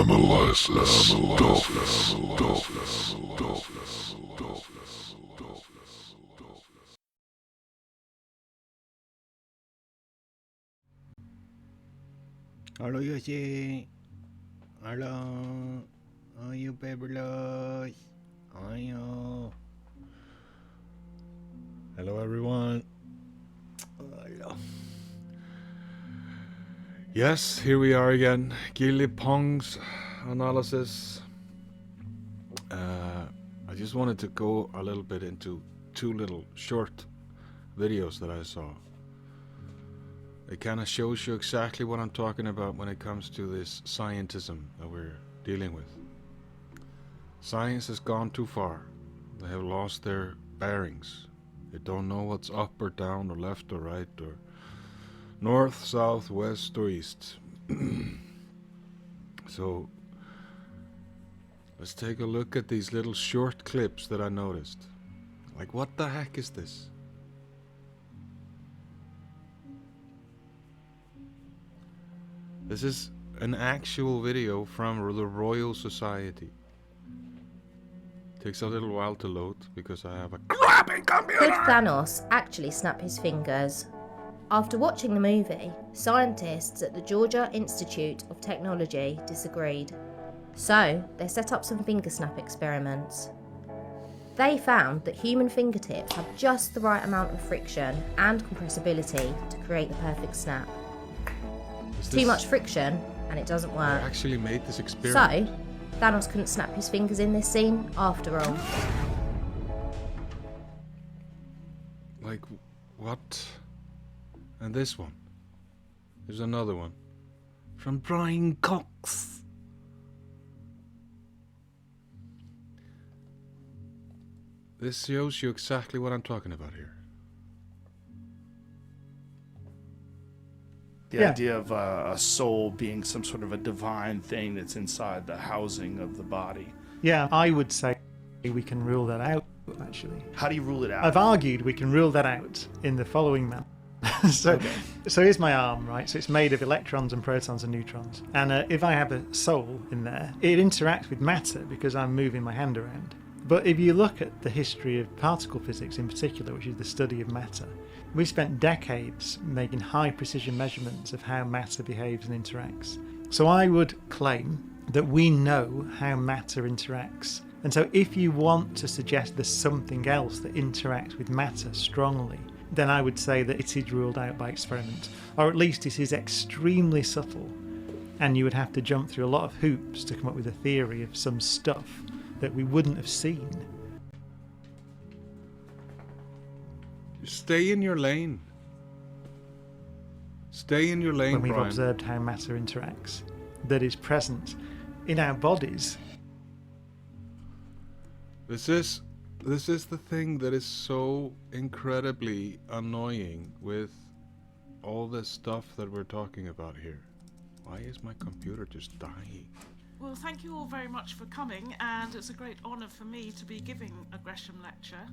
Analyses. Hello, Yoshi. Hello. Are you fabulous? Are you? Hello, everyone. Hello. Yes, here we are again. Gilli Pong's analysis. I just wanted to go a little bit into two little short videos that I saw. It kind of shows you exactly what I'm talking about when it comes to this scientism that we're dealing with. Science has gone too far. They have lost their bearings. They don't know what's up or down or left or right or north, south, west or east. So let's take a look at these little short clips that I noticed. Like, what the heck is this? This is an actual video from the Royal Society. Takes a little while to load because I have a crappy computer! Could Thanos actually snap his fingers? After watching the movie, scientists at the Georgia Institute of Technology disagreed. So, they set up some finger snap experiments. They found that human fingertips have just the right amount of friction and compressibility to create the perfect snap. Too much friction and it doesn't work. I actually made this experiment. So, Thanos couldn't snap his fingers in this scene after all. Like, what? And this one. There's another one. From Brian Cox. This shows you exactly what I'm talking about here. The idea of a soul being some sort of a divine thing that's inside the housing of the body. Yeah, I would say we can rule that out, actually. How do you rule it out? I've argued we can rule that out in the following manner. So here's my arm, right? So it's made of electrons and protons and neutrons. And if I have a soul in there, it interacts with matter because I'm moving my hand around. But if you look at the history of particle physics in particular, which is the study of matter, we've spent decades making high precision measurements of how matter behaves and interacts. So I would claim that we know how matter interacts. And so if you want to suggest there's something else that interacts with matter strongly, then I would say that it is ruled out by experiment, or at least it is extremely subtle, and you would have to jump through a lot of hoops to come up with a theory of some stuff that we wouldn't have seen. Stay in your lane. Stay in your lane, when we've Brian. observed how matter interacts, that is present in our bodies. This is the thing that is so incredibly annoying with all this stuff that we're talking about here. Why is my computer just dying? Well, thank you all very much for coming, and it's a great honour for me to be giving a Gresham lecture.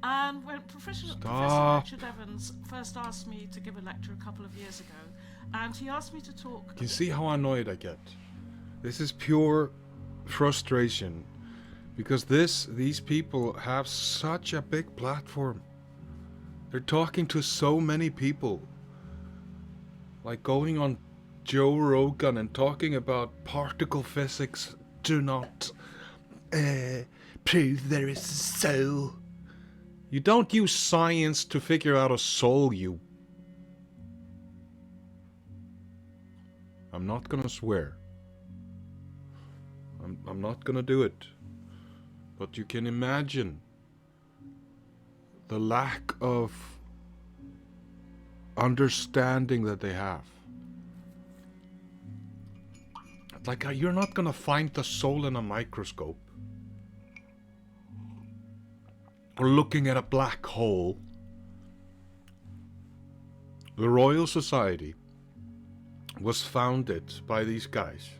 And when Professor Richard Evans first asked me to give a lecture a couple of years ago, and he asked me to talk... You see how annoyed I get? This is pure frustration, because these people have such a big platform. They're talking to so many people. Like going on Joe Rogan and talking about particle physics do not prove there is a soul. You don't use science to figure out a soul, you. I'm not gonna swear. I'm not gonna do it. But you can imagine the lack of understanding that they have. Like, you're not gonna find the soul in a microscope. Or looking at a black hole. The Royal Society was founded by these guys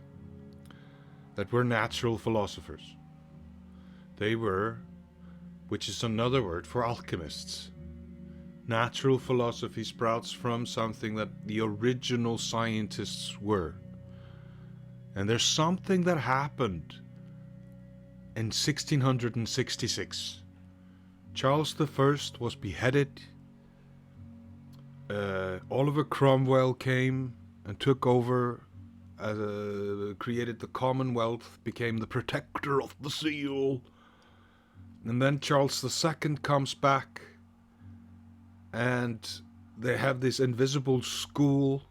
that were natural philosophers. They were, which is another word for alchemists. Natural philosophy sprouts from something that the original scientists were. And there's something that happened in 1666. Charles I was beheaded. Oliver Cromwell came and took over, created the Commonwealth, became the protector of the seal. And then Charles II comes back, and they have this invisible school.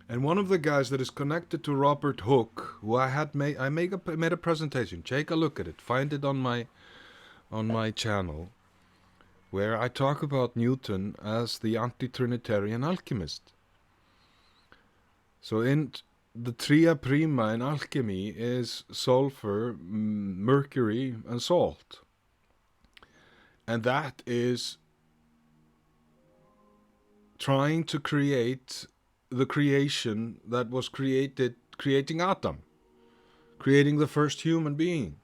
And one of the guys that is connected to Robert Hooke, who I made a presentation. Take a look at it. Find it on my channel, where I talk about Newton as the anti-Trinitarian alchemist. So in the tria prima in alchemy is sulfur, mercury, and salt. And that is trying to create the creation that was creating Adam, creating the first human being,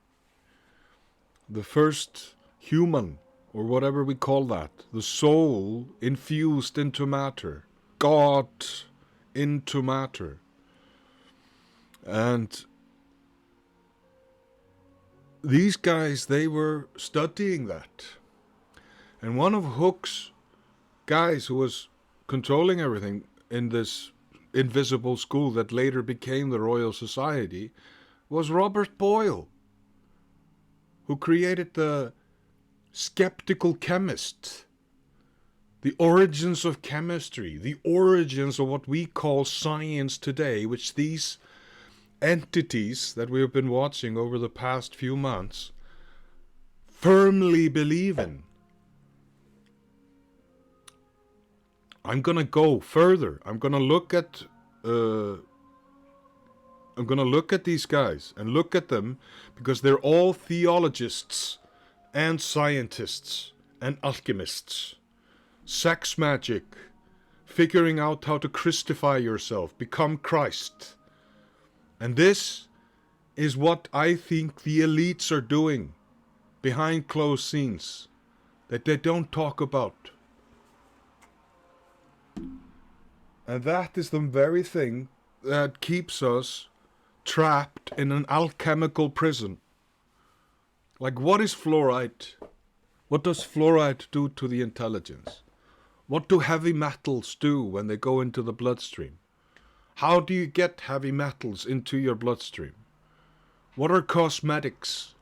the first human, or whatever we call that, the soul infused into matter, God into matter. And these guys, they were studying that. And one of Hooke's guys who was controlling everything in this invisible school that later became the Royal Society was Robert Boyle, who created the skeptical chemist, the origins of chemistry, the origins of what we call science today, which these entities that we have been watching over the past few months firmly believe in. I'm going to go further. I'm going to look at these guys and look at them because they're all theologists and scientists and alchemists. Sex magic, figuring out how to Christify yourself, become Christ. And this is what I think the elites are doing behind closed scenes that they don't talk about. And that is the very thing that keeps us trapped in an alchemical prison. Like, what is fluoride? What does fluoride do to the intelligence? What do heavy metals do when they go into the bloodstream? How do you get heavy metals into your bloodstream? What are cosmetics?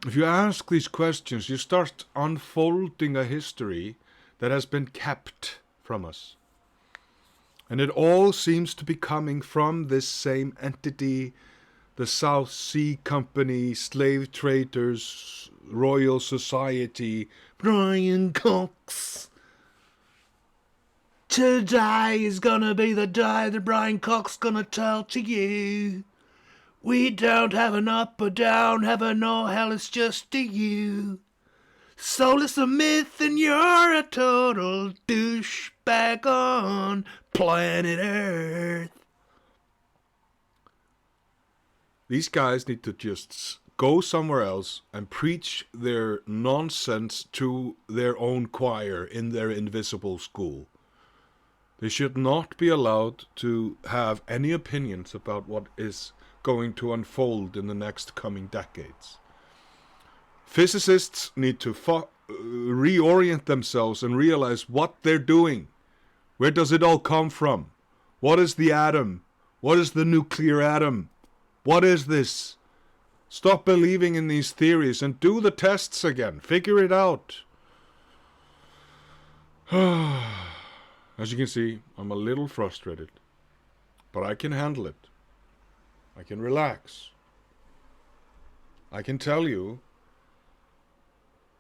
If you ask these questions, you start unfolding a history that has been kept from us. And it all seems to be coming from this same entity, the South Sea Company, slave traders, Royal Society, Brian Cox. Today is gonna be the day that Brian Cox gonna tell to you. We don't have an up or down, heaven or hell, it's just a you. Soul is a myth and you're a total douchebag on planet Earth. These guys need to just go somewhere else and preach their nonsense to their own choir in their invisible school. They should not be allowed to have any opinions about what is going to unfold in the next coming decades. Physicists need to reorient themselves and realize what they're doing. Where does it all come from? What is the atom? What is the nuclear atom? What is this? Stop believing in these theories and do the tests again. Figure it out. As you can see, I'm a little frustrated, but I can handle it. I can relax. I can tell you,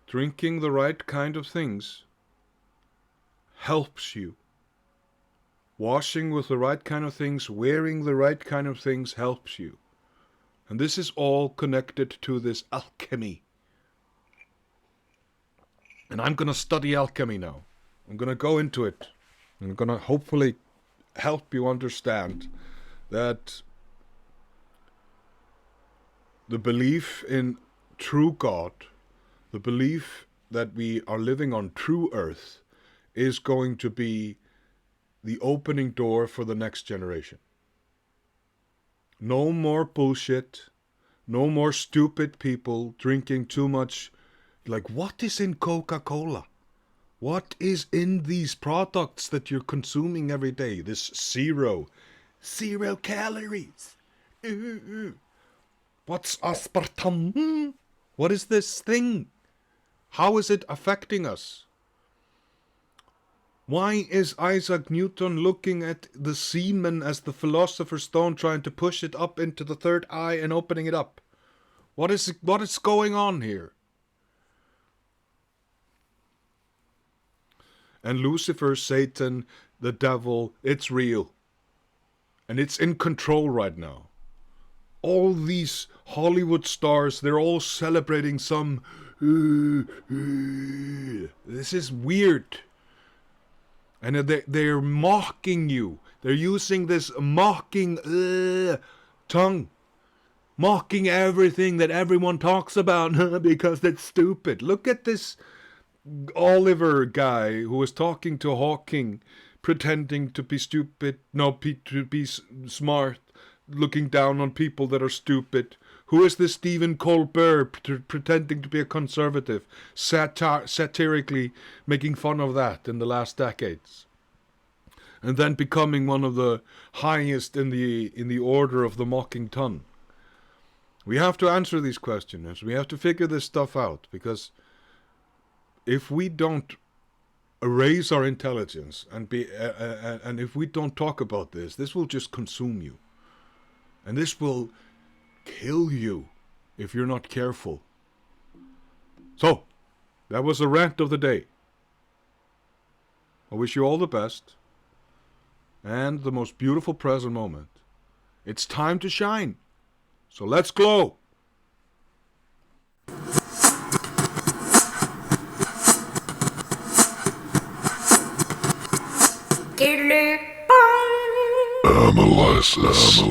drinking the right kind of things helps you. Washing with the right kind of things, wearing the right kind of things helps you. And this is all connected to this alchemy. And I'm going to study alchemy now. I'm going to go into it. I'm going to hopefully help you understand that the belief in true God, the belief that we are living on true earth, is going to be the opening door for the next generation. No more bullshit. No more stupid people drinking too much. Like, what is in Coca-Cola? What is in these products that you're consuming every day? This zero calories. What's aspartame? What is this thing? How is it affecting us? Why is Isaac Newton looking at the semen as the philosopher's stone, trying to push it up into the third eye and opening it up? What is going on here? And Lucifer, Satan, the devil, it's real. And it's in control right now. All these Hollywood stars, they're all celebrating some... This is weird. And they're mocking you. They're using this mocking tongue. Mocking everything that everyone talks about because that's stupid. Look at this Oliver guy who was talking to Hawking, pretending to be stupid, to be smart, looking down on people that are stupid. Who is this Stephen Colbert pretending to be a conservative, satirically making fun of that in the last decades? And then becoming one of the highest in the order of the mocking tongue. We have to answer these questions. We have to figure this stuff out, because if we don't raise our intelligence and if we don't talk about this will just consume you. And this will kill you if you're not careful. So, that was the rant of the day. I wish you all the best and the most beautiful present moment. It's time to shine. So let's glow. Gilli Pong! Analyses.